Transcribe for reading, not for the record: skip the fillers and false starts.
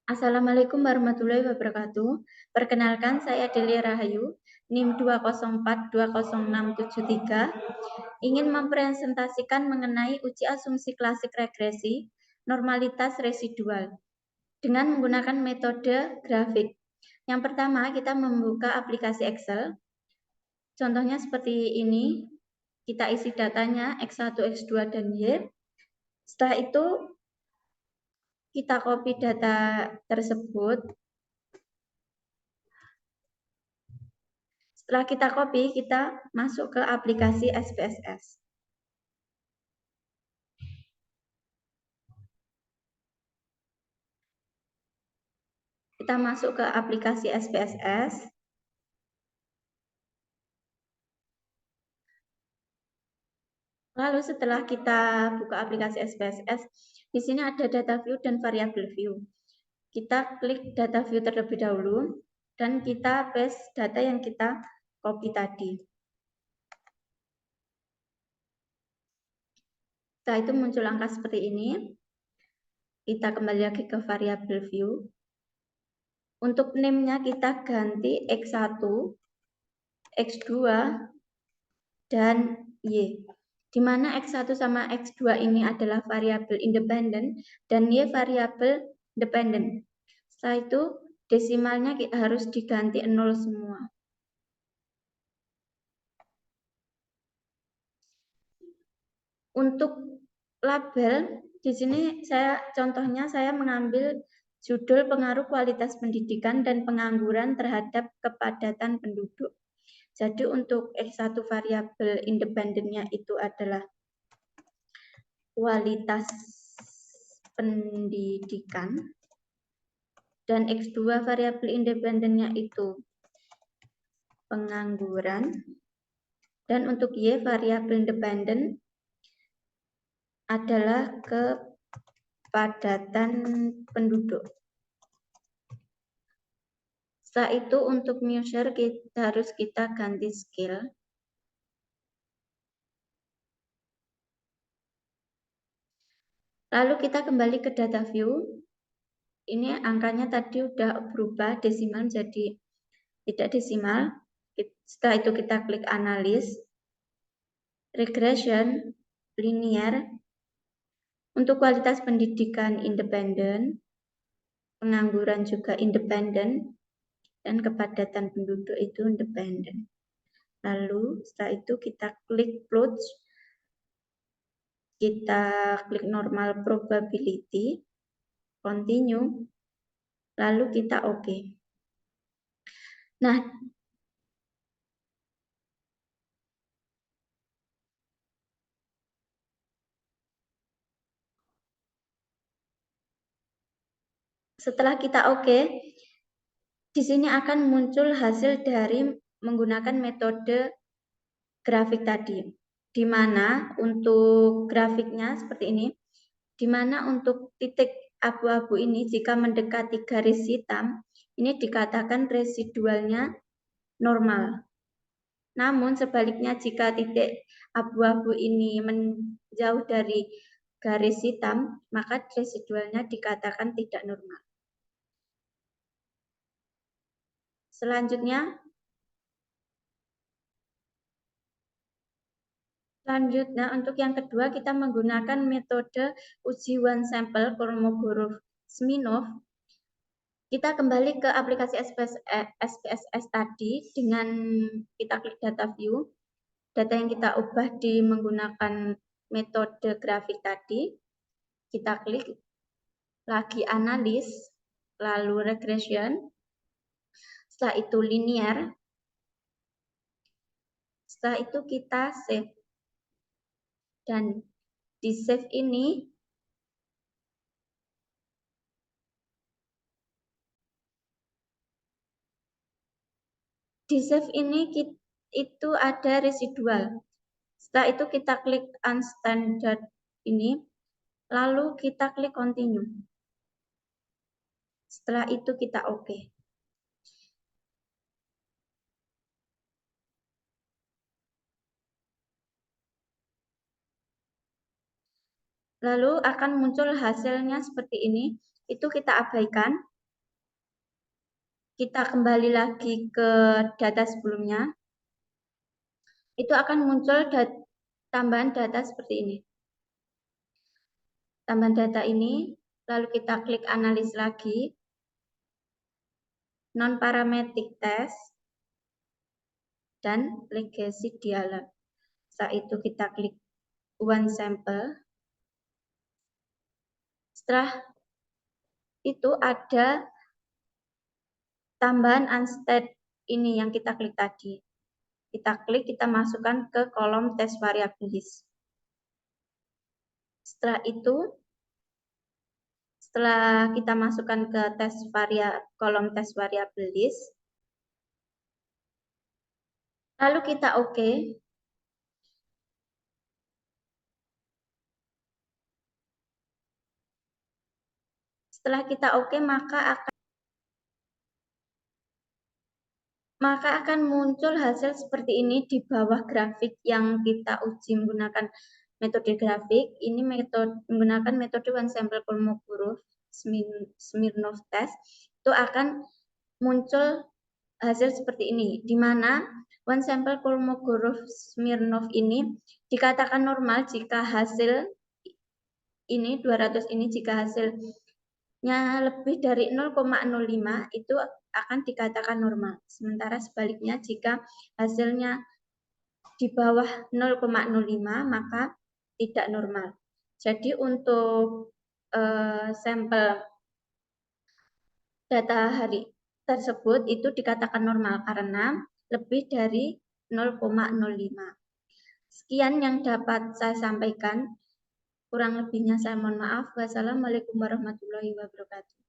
Assalamualaikum warahmatullahi wabarakatuh. Perkenalkan, saya Delia Rahayu, NIM 2042067 ingin mempresentasikan mengenai uji asumsi klasik regresi normalitas residual dengan menggunakan metode grafik. Yang pertama, kita membuka aplikasi Excel. Contohnya seperti ini. Kita isi datanya X1, X2, dan Y. Setelah itu, kita copy data tersebut. Setelah kita copy, kita masuk ke aplikasi SPSS. Kita masuk ke aplikasi SPSS. Lalu setelah kita buka aplikasi SPSS, di sini ada data view dan variable view. Kita klik data view terlebih dahulu dan kita paste data yang kita copy tadi. Setelah itu muncul angka seperti ini. Kita kembali lagi ke variable view. Untuk name-nya kita ganti X1, X2, dan Y. Di mana X1 sama X2 ini adalah variabel independen dan Y variabel dependen. Setelah itu desimalnya harus diganti 0 semua. Untuk label, di sini contohnya saya mengambil judul pengaruh kualitas pendidikan dan pengangguran terhadap kepadatan penduduk. Jadi untuk X1 variabel independennya itu adalah kualitas pendidikan dan X2 variabel independennya itu pengangguran, dan untuk Y variabel independen adalah kepadatan penduduk. Setelah itu untuk measure harus kita ganti scale. Lalu kita kembali ke data view. Ini angkanya tadi udah berubah desimal jadi tidak desimal. Setelah itu kita klik analis, regression, linear. Untuk kualitas pendidikan independen, pengangguran juga independen, dan kepadatan penduduk itu independen. Lalu setelah itu kita klik plot, kita klik normal probability, continue, lalu kita OK. Nah, setelah kita OK, di sini akan muncul hasil dari menggunakan metode grafik tadi. Di mana untuk grafiknya seperti ini, di mana untuk titik abu-abu ini jika mendekati garis hitam, ini dikatakan residualnya normal. Namun sebaliknya jika titik abu-abu ini menjauh dari garis hitam, maka residualnya dikatakan tidak normal. Selanjutnya untuk yang kedua kita menggunakan metode uji one sample Kolmogorov-Smirnov. Kita kembali ke aplikasi SPSS tadi dengan kita klik data view. Data yang kita ubah menggunakan metode grafik tadi. Kita klik lagi analis, lalu regression. Setelah itu linear. Setelah itu kita save. Dan di save ini itu ada residual. Setelah itu kita klik unstandard ini, lalu kita klik continue. Setelah itu kita OK. Lalu akan muncul hasilnya seperti ini, itu kita abaikan. kita kembali lagi ke data sebelumnya, itu akan muncul tambahan data seperti ini. Tambahan data ini, lalu kita klik analis lagi, non-parametric test, dan legacy dialog. Setelah itu kita klik one sample. Setelah itu ada tambahan unset ini yang kita klik tadi. Kita klik, kita masukkan ke kolom test variable list. Setelah itu, setelah kita masukkan ke kolom test variable list, lalu kita OK. Setelah kita OK, maka akan muncul hasil seperti ini di bawah grafik yang kita uji menggunakan metode grafik. Ini menggunakan metode one sample Kolmogorov Smirnov test. Itu akan muncul hasil seperti ini, di mana one sample Kolmogorov Smirnov ini dikatakan normal jika hasil ini 200 ini jika hasilnya lebih dari 0,05 itu akan dikatakan normal. Sementara sebaliknya jika hasilnya di bawah 0,05 maka tidak normal. Jadi untuk sampel data hari tersebut itu dikatakan normal karena lebih dari 0,05. Sekian yang dapat saya sampaikan. Kurang lebihnya saya mohon maaf. Wassalamualaikum warahmatullahi wabarakatuh.